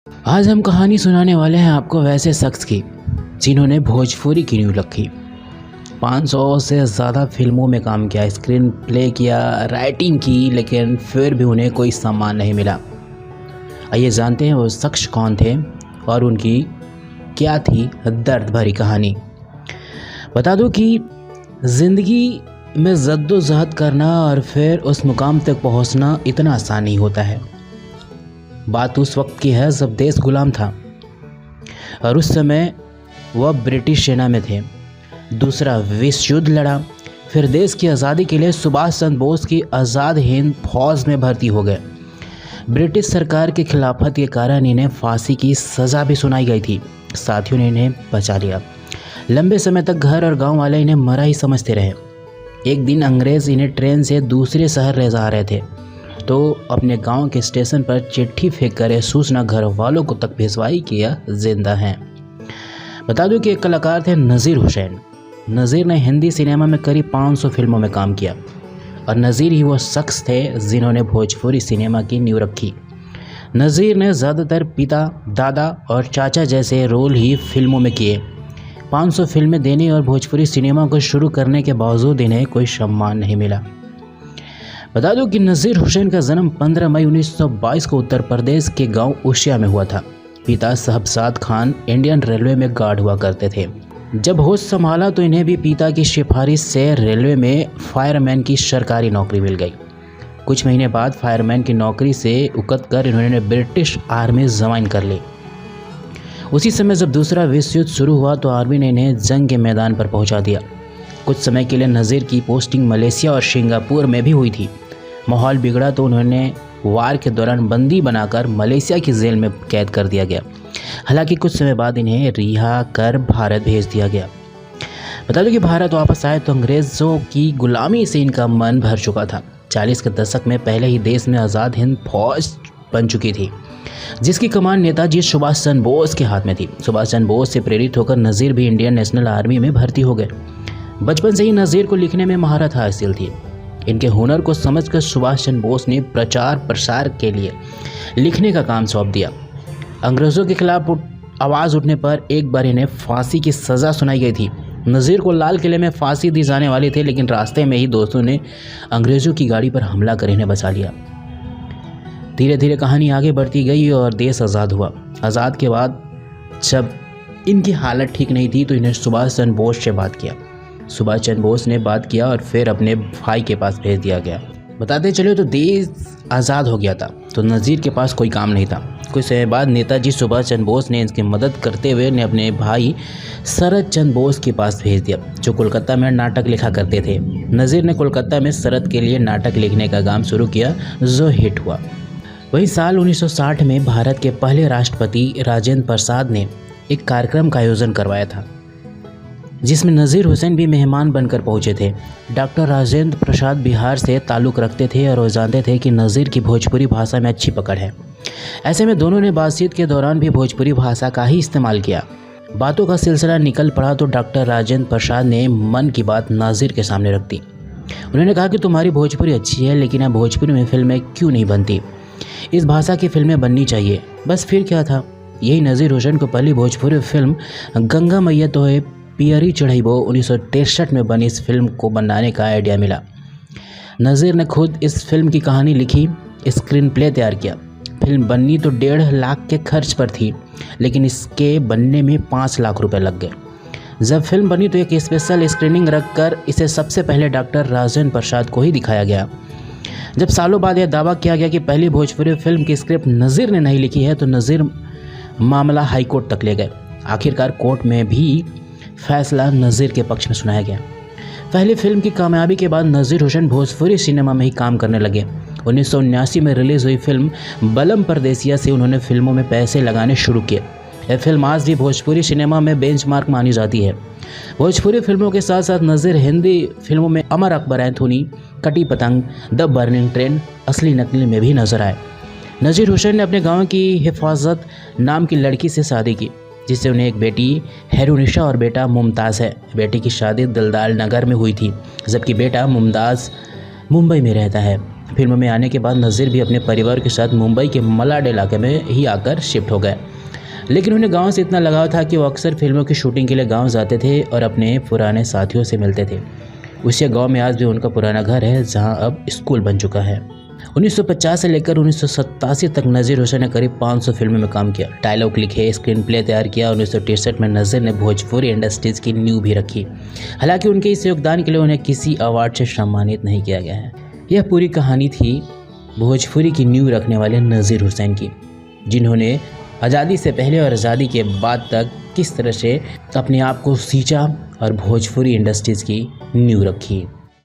आज हम कहानी सुनाने वाले हैं आपको वैसे शख्स की जिन्होंने भोजपुरी की नींव रखी। 500 से ज़्यादा फिल्मों में काम किया, स्क्रीन प्ले किया, राइटिंग की, लेकिन फिर भी उन्हें कोई सम्मान नहीं मिला। आइए जानते हैं वो शख्स कौन थे और उनकी क्या थी दर्द भरी कहानी। बता दूं कि ज़िंदगी में जद्दोजहद करना और फिर उस मुकाम तक पहुंचना इतना आसान नहीं होता है। बात उस वक्त की है जब देश गुलाम था और उस समय वह ब्रिटिश सेना में थे। दूसरा विश्व युद्ध लड़ा, फिर देश की आज़ादी के लिए सुभाष चंद्र बोस की आज़ाद हिंद फौज में भर्ती हो गए। ब्रिटिश सरकार के खिलाफत के कारण इन्हें फांसी की सज़ा भी सुनाई गई थी। साथियों ने इन्हें बचा लिया। लंबे समय तक घर और गांव वाले इन्हें मरा ही समझते रहे। एक दिन अंग्रेज़ इन्हें ट्रेन से दूसरे शहर ले जा रहे थे तो अपने गांव के स्टेशन पर चिट्ठी फेंक कर यह सूचना घर वालों को तक भिजवाई कि यह जिंदा हैं। बता दूं कि एक कलाकार थे नज़ीर हुसैन। नज़ीर ने हिंदी सिनेमा में करीब 500 फिल्मों में काम किया और नज़ीर ही वो शख्स थे जिन्होंने भोजपुरी सिनेमा की नींव रखी। नज़ीर ने ज़्यादातर पिता, दादा और चाचा जैसे रोल ही फिल्मों में किए। 500 फिल्में देने और भोजपुरी सिनेमा को शुरू करने के बावजूद इन्हें कोई सम्मान नहीं मिला। बता दूं कि नज़ीर हुसैन का जन्म 15 मई 1922 को उत्तर प्रदेश के गांव उशिया में हुआ था। पिता साहबजाद खान इंडियन रेलवे में गार्ड हुआ करते थे। जब होश संभाला तो इन्हें भी पिता की सिफारिश से रेलवे में फायरमैन की सरकारी नौकरी मिल गई। कुछ महीने बाद फायरमैन की नौकरी से उकत कर इन्होंने ब्रिटिश आर्मी ज्वाइन कर ली। उसी समय जब दूसरा विश्व युद्ध शुरू हुआ तो आर्मी ने इन्हें जंग के मैदान पर पहुँचा दिया। कुछ समय के लिए नज़ीर की पोस्टिंग मलेशिया और सिंगापुर में भी हुई थी। माहौल बिगड़ा तो उन्होंने वार के दौरान बंदी बनाकर मलेशिया की जेल में कैद कर दिया गया। हालांकि कुछ समय बाद इन्हें रिहा कर भारत भेज दिया गया। बता दो कि भारत वापस आए तो अंग्रेज़ों की गुलामी से इनका मन भर चुका था। 40 के दशक में पहले ही देश में आज़ाद हिंद फौज बन चुकी थी जिसकी कमान नेताजी सुभाष चंद्र बोस के हाथ में थी। सुभाष चंद्र बोस से प्रेरित होकर नज़ीर भी इंडियन नेशनल आर्मी में भर्ती हो गए। बचपन से ही नज़ीर को लिखने में महारत हासिल थी। इनके हुनर को समझकर सुभाष चंद्र बोस ने प्रचार प्रसार के लिए लिखने का काम सौंप दिया। अंग्रेज़ों के खिलाफ आवाज़ उठने पर एक बार इन्हें फांसी की सज़ा सुनाई गई थी। नज़ीर को लाल किले में फांसी दी जाने वाली थी, लेकिन रास्ते में ही दोस्तों ने अंग्रेज़ों की गाड़ी पर हमला कर इन्हें बचा लिया। धीरे धीरे कहानी आगे बढ़ती गई और देश आज़ाद हुआ। आज़ाद के बाद जब इनकी हालत ठीक नहीं थी तो इन्हें सुभाष चंद्र बोस से बात किया। सुभाष चंद्र बोस ने बात किया और फिर अपने भाई के पास भेज दिया गया। बताते चले तो देश आज़ाद हो गया था तो नज़ीर के पास कोई काम नहीं था। कुछ समय बाद नेताजी सुभाष चंद्र बोस ने इसकी मदद करते हुए ने अपने भाई शरद चंद्र बोस के पास भेज दिया जो कोलकाता में नाटक लिखा करते थे। नज़ीर ने कोलकाता में शरद के लिए नाटक लिखने का काम शुरू किया जो हिट हुआ। वही साल 1960 में भारत के पहले राष्ट्रपति राजेंद्र प्रसाद ने एक कार्यक्रम का आयोजन करवाया था जिसमें नज़ीर हुसैन भी मेहमान बनकर पहुंचे थे। डॉक्टर राजेंद्र प्रसाद बिहार से ताल्लुक़ रखते थे और वो जानते थे कि नज़ीर की भोजपुरी भाषा में अच्छी पकड़ है। ऐसे में दोनों ने बातचीत के दौरान भी भोजपुरी भाषा का ही इस्तेमाल किया। बातों का सिलसिला निकल पड़ा तो डॉक्टर राजेंद्र प्रसाद ने मन की बात नज़ीर के सामने रख दी। उन्होंने कहा कि तुम्हारी भोजपुरी अच्छी है, लेकिन अब भोजपुरी में फिल्में क्यों नहीं बनती? इस भाषा की फिल्में बननी चाहिए। बस फिर क्या था, यही नज़ीर हुसैन को पहली भोजपुरी फिल्म गंगा मैया तो पियरी चढ़ाइबो 1963 में बनी इस फिल्म को बनाने का आइडिया मिला। नज़ीर ने खुद इस फिल्म की कहानी लिखी, स्क्रीन प्ले तैयार किया। फिल्म बननी तो 1.5 लाख के खर्च पर थी, लेकिन इसके बनने में 5 लाख रुपए लग गए। जब फिल्म बनी तो एक स्पेशल स्क्रीनिंग रखकर इसे सबसे पहले डॉक्टर राजेंद्र प्रसाद को ही दिखाया गया। जब सालों बाद यह दावा किया गया कि पहली भोजपुरी फिल्म की स्क्रिप्ट नज़ीर ने नहीं लिखी है तो नज़ीर मामला हाईकोर्ट तक ले गए। आखिरकार कोर्ट में भी फैसला नज़ीर के पक्ष में सुनाया गया। पहली फिल्म की कामयाबी के बाद नज़ीर हुसैन भोजपुरी सिनेमा में ही काम करने लगे। 1979 में रिलीज़ हुई फिल्म बलम परदेसिया से उन्होंने फिल्मों में पैसे लगाने शुरू किए। यह फिल्म आज भी भोजपुरी सिनेमा में बेंचमार्क मानी जाती है। भोजपुरी फिल्मों के साथ साथ नज़ीर हिंदी फिल्मों में अमर अकबर एंथोनी, कटी पतंग, द बर्निंग ट्रेन, असली नकली में भी नजर आए। नज़ीर हुसैन ने अपने गाँव की हिफाजत नाम की लड़की से शादी की जिससे उन्हें एक बेटी हैरुनिशा और बेटा मुमताज़ है। बेटी की शादी दिलदार नगर में हुई थी जबकि बेटा मुमताज़ मुंबई में रहता है। फिल्म में आने के बाद नज़ीर भी अपने परिवार के साथ मुंबई के मलाड इलाके में ही आकर शिफ्ट हो गए। लेकिन उन्हें गांव से इतना लगाव था कि वो अक्सर फिल्मों की शूटिंग के लिए गांव जाते थे और अपने पुराने साथियों से मिलते थे। उसी गांव में आज भी उनका पुराना घर है, जहां अब स्कूल बन चुका है। 1950 से लेकर 1987 तक नज़ीर हुसैन ने करीब 500 फिल्मों में काम किया, डायलॉग लिखे, स्क्रीन प्ले तैयार किया। 1963 में नज़ीर ने भोजपुरी इंडस्ट्रीज़ की नींव भी रखी। हालांकि उनके इस योगदान के लिए उन्हें किसी अवार्ड से सम्मानित नहीं किया गया है। यह पूरी कहानी थी भोजपुरी की नींव रखने वाले नज़ीर हुसैन की, जिन्होंने आज़ादी से पहले और आज़ादी के बाद तक किस तरह से अपने आप को सींचा और भोजपुरी इंडस्ट्रीज़ की नींव रखी।